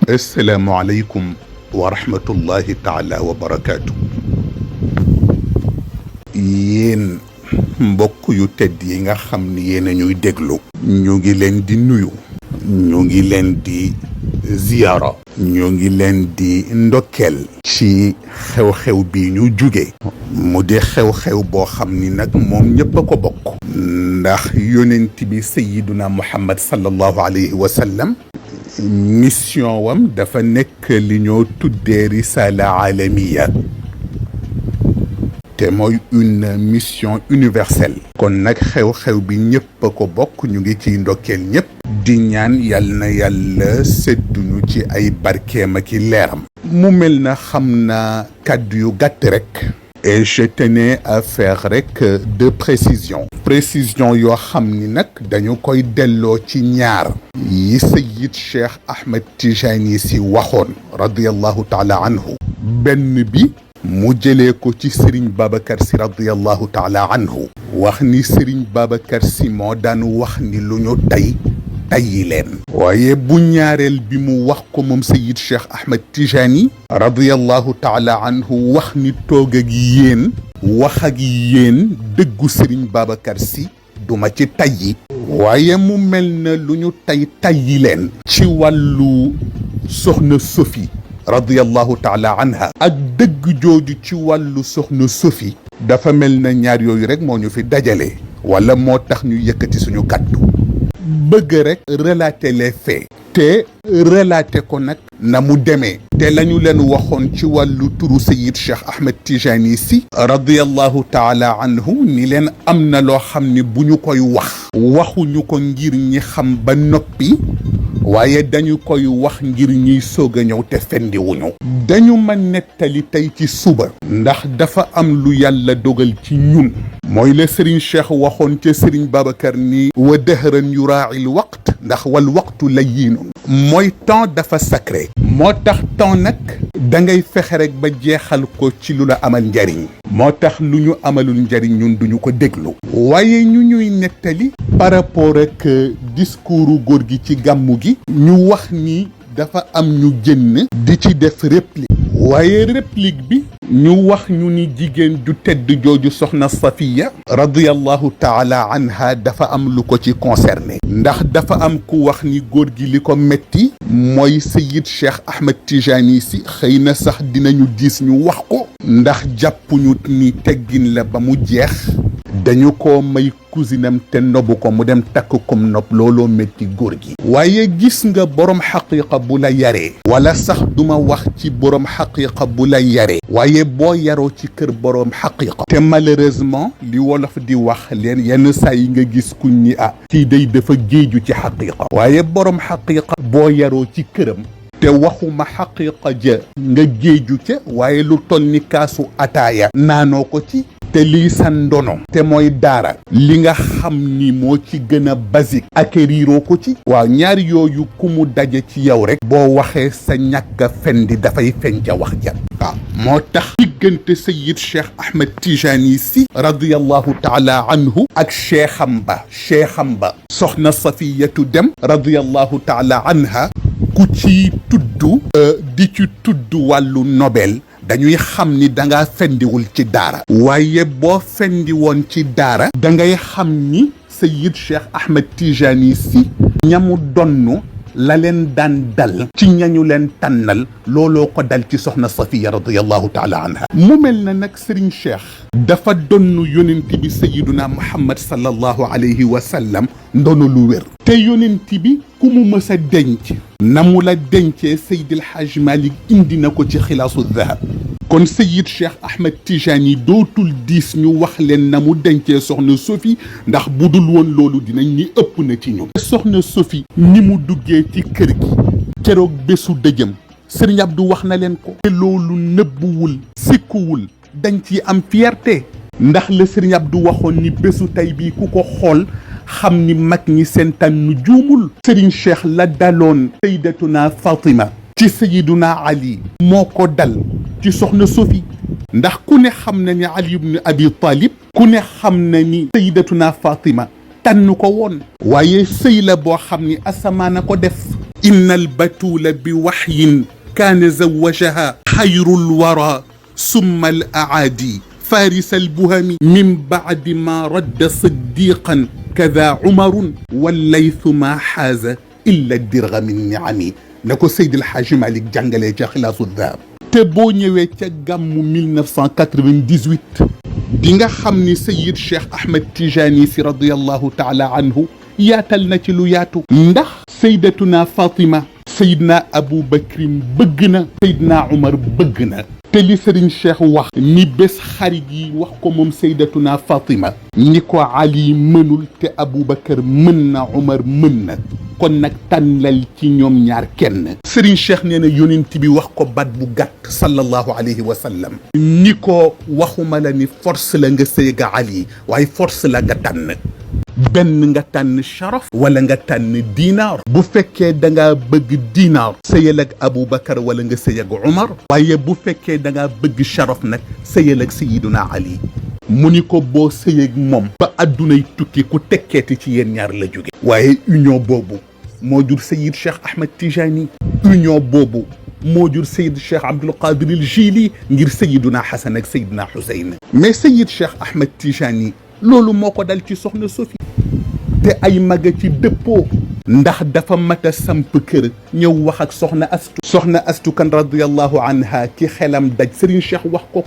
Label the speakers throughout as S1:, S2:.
S1: السلام عليكم ورحمة الله تعالى وبركاته. yéen mbokk yu tedd yi nga xam ni yéen a ñuy déglu ñu ngi leen di nuyu, ñu ngi leen di ziyaara, ñu ngi leen di ndokkeel ci xew-xew bi ñu jóge mu di xew-xew boo xam ni nag moom ñëpp a ko bokk ndax yonent bi sayyiduna Muhammad sallallahu alayhi wa sallam mission wam dafa nekk li ñoo tuddee risala alamiya te mooy une mission universelle. kon nag xew-xew bi ñëpp a ko bokk, ñu ngi ciy ndokkeel ñëpp di ñaan yal na yàlla sedduñu ci ay barkeem ak i leeram. mu mel na xam na kàddu yu gàtt rek. et je tenais à faire rek deux précisions yoo xam ni nag dañu koy delloo ci ñaar yi Sayyid Cheikh Ahmed Tijani si waxoon radiyallahu taala anhu. benn bi mu jëlee ko ci Serigne Babacar si radiyallahu taala anhu wax ni Serigne Babacar si moo daan wax ni lu ñu tayyi leen. waaye bu ñaareel bi mu wax ko moom Sayyid Cheikh Ahmed Tijani radiyallahu taala anhu wax ni toog ak yéen wax ak yéen dëggu Serigne Babacar si duma ci tayyi. waaye mu mel na lu ñu tayyi leen ci wàllu soxna Sophie radiyallahu taala anha ak dëgg jooju ci wàllu soxna Sophie dafa mel na ñaar yooyu rek moo ñu fi dajale wala moo tax ñu yëkkati suñu kàddu bëgg rek relater les faits te relater ko nag na mu demee te lañu leen waxoon ci wàllu turu Sayyid Cheikh Ahmed Tijani si radiyallahu taala anhu ni leen am na loo xam ni bu ñu koy waxuñu ko ngir ñi xam ba noppi waaye dañu koy wax ngir ñuy soog a ñëw te fendiwuñu. dañu ma nettali tey ci suba ndax dafa am lu yàlla dogal ci ñun mooy la Serigne Cheikh waxoon ca Serigne Babacar ni wa dahran yuraa'il waqt ndax wal waqtu layyinun mooy temps dafa sacré. moo tax temps nag da ngay fexe rek ba jeexal ko ci lu la amal njariñ. moo tax lu ñu amalul njariñ ñun duñu ko déglu. waaye ñu ñuy nettali par rapport ak discours góor gi ci gàmmu gi ñu wax ni dafa am ñu génn di ci def réplique. waaye réplique bi ñu wax ñu ni jigéen ju tedd jooju soxna Safiya radiyallahu taala anha dafa am lu ko ci concerné ndax dafa am ku wax ni góor gi li ko metti mooy Sayyid Cheikh Ahmed Tijani si xëy na sax dinañu gis ñu wax ko ndax jàppuñu ni teggin la ba mu jeex dañu ko may cousinam te nobu ko mu dem takk kom nopp looloo métti góor gi. waaye gis nga borom xaqiqa bu la yaree wala sax duma wax ci borom xaqiqa bu la yaree waaye boo yaroo ci kër borom xaqiqa te malheureusement li wolof di wax leen yenn saa yi nga gis kuñ ni kii day dafa géeju ci xaqiqa waaye borom xaqiqa boo yaroo ci këram te waxuma xaqiqa ja nga géeju ca waaye lu toll ni kaasu ataaya naanoo ko ci te lii sa ndono te mooy daara li nga xam ni moo ci gën a basique acquériroo ko ci waaw ñaar yooyu ku mu daje ci yow rek boo waxee sa ñàkk a fendi dafay feeñ ca wax ja waaw moo tax diggante Sayyid Cheikh Ahmed Tijani si radiyallahu taala anhu ak cheikham ba soxna Safiyatu Dem radiyallahu taala anha ku ci tudd di ci tudd wàllu Nobel dañuy xam ni dangaa fendiwul ci daara waaye boo fendi woon ci daara dangay xam ni Sayyid Cheikh Ahmed Tijani si ñamu donnu la leen daan dal ci ñañu leen tànnal looloo ko dal ci soxna Safiya radiyallahu taala anha. mu mel na nag Serigne Cheikh dafa donnu yonent bi Sayyiduna Muhammad sallallahu alayhi wa sallam ndono lu wér te yonent bi ku mu mës a denc na mu la dencee Seydil Hadj Malick indi na ko ci xilaasu dahab kon Sayyid Cheikh Ahmed Tijani dootul diis ñu wax leen na mu dencee soxna Sophie ndax bu dul woon loolu dinañ ni ëpp na ci ñun. soxna Sophie ni mu duggee ci kër gi keroog bésu dëjëm Serigne Abdou wax na leen ko te loolu nëbbuwul sikkuwul dañ ci am fierté ndax la Serigne Abdou waxoon ni bésu tey bii ku ko xool xam ni mag ñi seen tànn juumul. Serigne Cheikh la daloon Sayyidatuna Fatima ci Sayyiduna Ali moo ko dal ci soxna Sophie ndax ku ne xam na ni Ali ibn Abi Talib ku ne xam na ni Sayyidatuna Fatima tànn ko woon waaye sëy la boo xam ni asamaan a ko def inna albatula bi waxyin kaana zawajaha xayru lwara summa al aadi faris albuhami min bacdi ma radda siddiqan kada umarun wallaytu ma xaaza illa dirga min niami na ko Seydi El Hadji Malick jàngalee ca xilaasu dahab te boo ñëwee ca gàmmu 1998 di nga xam ni Seyid Cheikh Ahmed Tijani si radiyallahu taala anhu yaatal na ci lu yaatu ndax saydatuna Fatima Seydina Abou Bakrin bëgg na Seydina Umar bëgg na te li Serigne Cheikh wax ni bés xarit yi wax ko moom saydatuna Fatima ni ko Ali mënul te Abou Bakar mën na Umar mën na kon nag tànnal ci ñoom ñaar kenn Serigne Cheikh nee na yonent bi wax ko baat bu gàtt sallallahu alayhi wa sallam ni ko waxuma la ni force la nga sëyga Ali waaye force la nga tànn benn nga tànn sharaf wala nga tànn diinaar bu fekkee da ngaa bëgg diinaar sëyal ak Aboubacar wala nga sëy ak Umar waaye bu fekkee da ngaa bëgg sharaf nag sëyal ak Sayyiduna Ali mu ni ko boo sëy ak moom ba addunay tukki ku tekkeeti ci yéen ñaar la jóge waaye union boobu moo jur Sayyid Cheikh Ahmed Tijani union boobu moo jur Sayyid Cheikh Abdul Qadir al Jili ngir Sayyiduna Hasan ak Sayyiduna Husayn mais Sayyid Cheikh Ahmed Tijani loolu moo ko dal ci soxna Sofi te ay maga ci dëppoo ndax dafa mat a samp kër ñëw wax ak soxna astu kan radiyallahu anha ki xelam daj Serigne Cheikh wax ko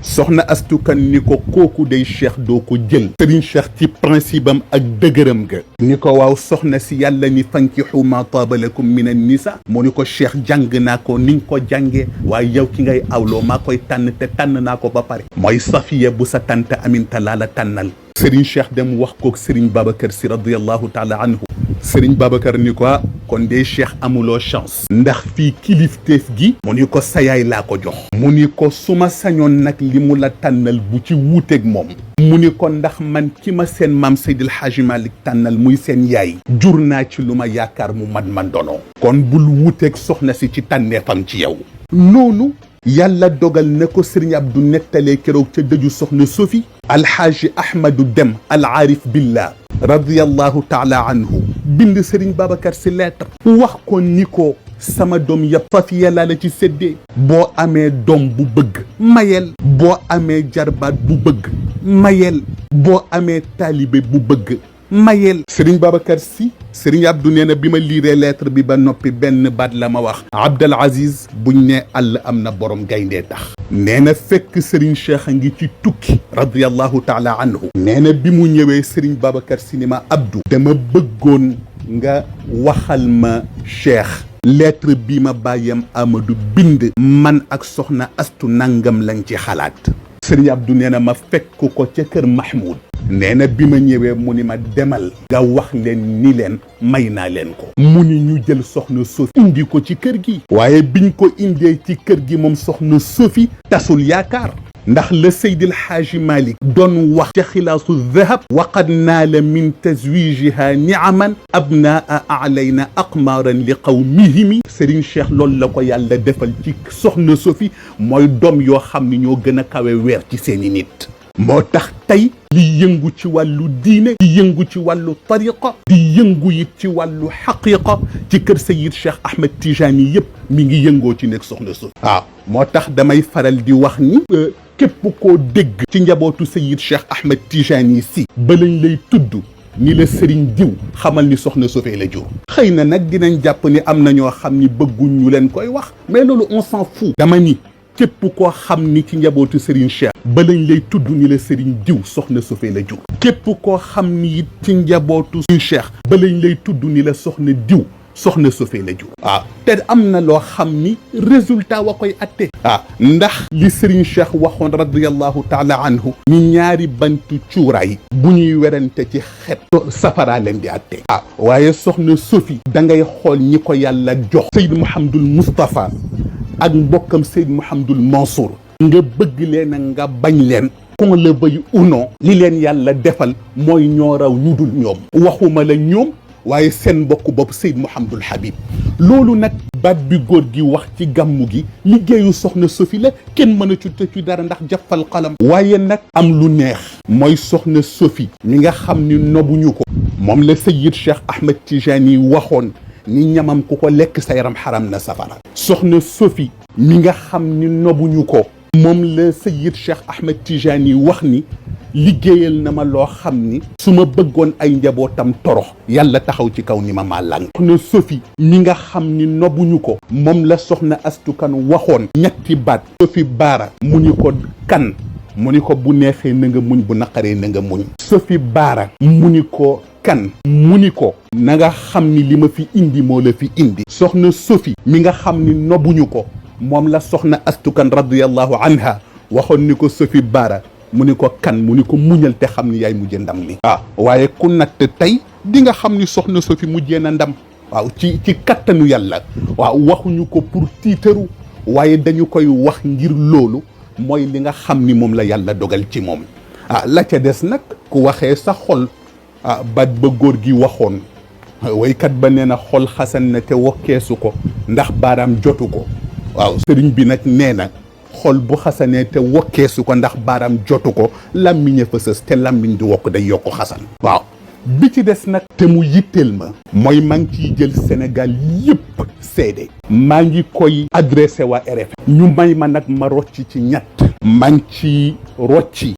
S1: soxna astu kan ni ko kooku day Cheikh doo ko jël Serigne Cheikh ci principe am ak dëgëram ga ni ko waaw soxna si yàlla ni fankixu ma taaba lakum min an nisa moo ni ko Cheikh jàng naa ko ni nga ko jàngee waaye yow ki ngay awloo maa koy tànn te tànn naa ko ba pare mooy Safiya bu sa tante Aminta laa la tànnal Serigne Cheikh dem wax kook Serigne Babacar si radiyallahu taala anhu Serigne Babacar ni ko kon de Cheikh amuloo chance ndax fii kilifteef gi mu ni ko sa yaay laa ko jox mu ni ko su ma sañoon nag li mu la tànnal bu ci wuuteeg moom mu ni ko ndax man ki ma seen maam Seydil Hadji Malick tànnal muy seen yaay jur naa ci lu ma yaakaar mu man donoo kon bul wuuteeg soxna si ci tànneefam ci yow noonu yàlla dogal na ko Serigne Abdou nettalee keroog ca dëju soxna Sofi alxaaji Ahmadu Dem al aarif billah radiyallahu taala anhu bind Serigne Babacar si lettre wax ko ni ko sama doom yëpp Safiya laa la ci séddee boo amee doom bu bëgg mayel boo amee jarbaat bu bëgg mayel boo amee taalibe bu bëgg mayel Serigne Babacar si Serigne Abdou nee na bi ma liiree lettre bi ba noppi benn baat la ma wax Abdel Aziz buñ ne àll am na borom gayndee tax nee na fekk Serigne Cheikh a ngi ci tukki radiyallahu taala anhu nee na bi mu ñëwee Serigne Babacar si ni ma Abdou dama bëggoon nga waxal ma Cheikh lettre bi ma bàyyam Amadou bind man ak soxna astu nangam lañ ci xalaat Serigne Abdou nee na ma fekk ko ca kër Mahmoud nee na bi ma ñëwee mu ni ma demal nga wax leen ni leen may naa leen ko mu ni ñu jël soxna Sofi indi ko ci kër gi waaye biñ ko indee ci kër gi moom soxna Sofi tasul yaakaar ndax la Seydil Hadji Malick doon wax ca xilaasu dahab waqad naala min tazwijiha niaman abnaa alayna aqmaaran li qawmihimi Serigne Cheikh loolu la ko yàlla defal ci soxna Sofi mooy doom yoo xam ne ñoo gën a kawe weer ci seeni nit moo tax tey li yëngu ci wàllu diine di yëngu ci wàllu tariqa di yëngu it ci wàllu xaqiqa ci kër Seyid Cheikh Ahmed Tijani yëpp mi ngi yëngoo ci nekk soxna Sofi waaw moo tax damay faral di wax ni képp koo dégg ci njabootu Seyid Cheikh Ahmed Tijani si ba lañ lay tudd ni la sëriñ diw xamal ni soxna Sofi la jur xëy na nag dinañ jàpp ni am na ñoo xam ni bëgguñ ñu leen koy wax mais loolu on s'en fout dama ni képp koo xam ni ci njabootu Serigne Cheikh ba lañ lay tudd ni la Serigne diw soxna Sofi la jur képp koo xam ni it ci njabootu Serigne Cheikh ba lañ lay tudd ni la soxna diw soxna Sofi la jur waaw te am na loo xam ni résultat wa koy atte ndax li Serigne Cheikh waxoon radiyallahu taala anhu ni ñaari bantu cuuraay bu ñuy werante ci xet safara leen di atte waaye soxna Sofi da ngay xool ñi ko yàlla jox Seyd Mouhamadul Moustapha ak mbokkam Seyd Mouhamadul Mansour nga bëgg leen nga bañ leen qu'on le veuille ou non li leen yàlla defal mooy ñoo raw ñu dul ñoom waxuma la ñoom waaye seen mbokk bopp Seyd Mouhamadul Habib loolu nag baat bi góor gi wax ci gàmmu gi liggéeyu soxna Sofi la kenn mën a ci dara ndax jafal xalam waaye nag am lu neex mooy soxna Sofi mi nga xam ni nobuñu ko moom la Seyid Cheikh Ahmed Tijani waxoon ni ñamam ku ko lekk sa yaram xaram na safara. soxna Sophie mi nga xam ni nobuñu ko moom la Sayyid Cheikh Ahmed Tijani wax ni liggéeyal na ma loo xam ni su ma bëggoon ay njabootam torox yàlla taxaw ci kaw ni ma maa làng. soxna Sophie mi nga xam ni nobuñu ko moom la soxna astukan waxoon ñetti baat. Sophie Baara mu ni ko kan mu ni ko bu neexee na nga muñ bu naqaree na nga muñ. Sophie Baara mu ni ko kan mu ni ko na nga xam ni li ma fi indi moo la fi indi. soxna Sophie mi nga xam ni nobuñu ko moom la soxna astukan radiyallahu anha waxoon ni ko Sophie Baara mu ni ko kan mu ni ko muñal te xam ni yaay mujjee ndam li. waaye ku natt tey di nga xam ni soxna Sophie mujjee na ndam. waaw ci kattanu yàlla. waaw waxuñu ko pour tiitaru waaye dañu koy wax ngir loolu mooy li nga xam ni moom la yàlla dogal ci moom. la ca des nag ku waxee sa xol baat ba góor gi waxoon waykat ba nee na xol xasan na te wokkeesu ko ndax baaraam jotu ko. waaw sëriñ bi nag nee na xol bu xasanee te wokkeesu ko ndax baaraam jotu ko làmmiñ a fa sës te làmmiñ di wokk day yokk xasan. waaw bi ci des nag te mu yitteel ma mooy maa ngi ciy jël Sénégal yëpp seede maa ngi koy adressé waa RFM ñu may ma nag ma rocci ci ñett maa ngi ci rocci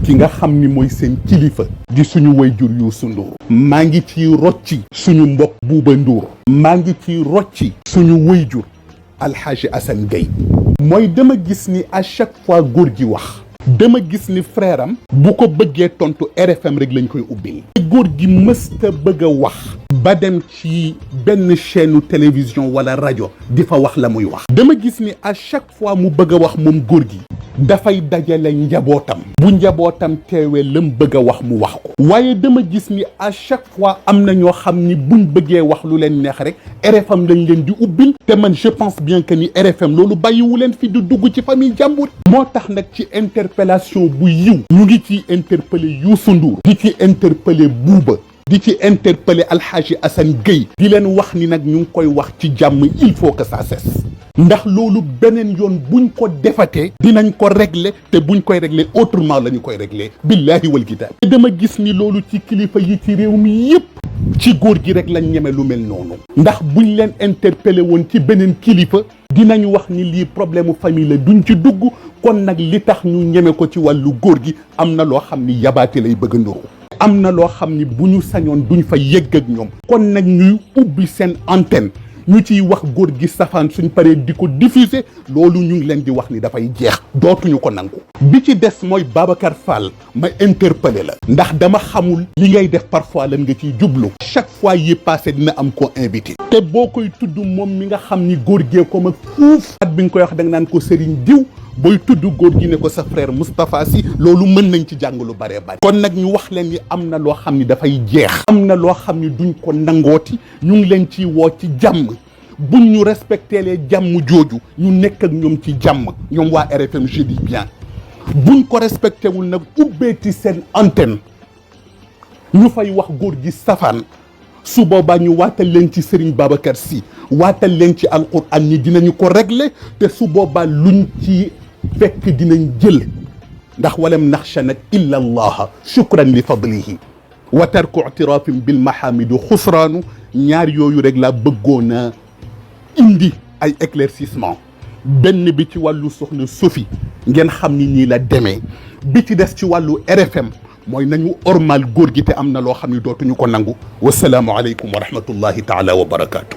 S1: ki nga xam ni mooy seen kilifa di suñu wayjur Youssou Ndour maa ngi ci rocci suñu mbokk Bouba Ndour maa ngi ci rocci suñu wayjur Alhaji Assane Gueye mooy dama gis ni à chaque fois góor gi wax dama gis ni frère am bu ko bëggee tontu RFM rek lañ koy ubbil góor gi mësta bëgg a wax ba dem ci benn chaîne télévision wala rajo di fa wax la muy wax dama gis ni à chaque fois mu bëgg a wax moom góor gi dafay dajale njabootam bu njabootam teewee lam bëgg a wax mu wax ko waaye dama gis ni à chaque fois am na ñoo xam ni buñ bëggee wax lu leen neex rek RFM lañ leen di ubbil te man je pense bien que ni RFM loolu bàyyiwu leen fi du dugg ci famille jàmbur moo tax nag ci interpellation bu yiw ñu ngi ci interpellé Youssou Ndour di ci interpellé Bouba di ci interpellé Alhaji Assane Gueye di leen wax ni nag ñu ngi koy wax ci jàmm il faut que ça cesse ndax loolu beneen yoon buñ ko defatee dinañ ko régler te buñ koy régler autrement la ñu koy régler billahi wal kitaab te dama gis ni loolu ci kilifa yi ci réew mi yépp ci góor gi rek lañ ñeme lu mel noonu ndax buñ leen interpellé woon ci beneen kilifa dinañ wax ni lii problème mu famille la duñ ci dugg kon nag li tax ñu ñeme ko ci wàllu góor gi am na loo xam ni yabaate lay bëgg a nduru am na loo xam ni bu ñu sañoon duñ fa yëgg ak ñoom kon nag ñuy ubbi seen antenne ñu ciy wax góor gi safaan suñ paree di ko diffuser loolu ñu ngi leen di wax ni dafay jeex dootuñu ko nangu bi ci des mooy Babacar Fall ma interpellé la ndax dama xamul li ngay def parfois lan nga ciy jublu chaque fois yi passé dina am ko invité te boo koy tudd moom mi nga xam ni góor gee ko mag fuuf at bi nga koy wax da nga naan ko Serigne Diw booy tudd góor gi ne ko sa frère Moustapha Sy loolu mën nañ ci jàng lu bare bare kon nag ñu wax leen ni am na loo xam ni dafay jeex am na loo xam ni duñ ko nangooti ñu ngi leen ciy woo ci jàmm buñ ñu respecté lee jàmm jooju ñu nekk ak ñoom ci jàmm ñoom waa RFM je dis bien buñ ko respecté wul nag ubbeeti seen antenne ñu fay wax góor gi safaan su boobaa ñu waatal leen ci Serigne Babacar Sy waatal leen ci alquran ñi dinañu ko régler te su boobaa luñ ci fekk dinañ jël ndax walam naxsha nag illa allaha shukran li fadlihi wa tarku i'tirafin bil mahamidi xusraanu ñaar yooyu rek laa bëggoon a indi ay éclaircissement benn bi ci wàllu soxna Sophie ngeen xam ni nii la demee bi ci des ci wàllu RFM mooy nañu ormal góor gi te am na loo xam ne dootuñu ko nangu wasalaamu aleykum wa rahmatullahi taala wa barakaatu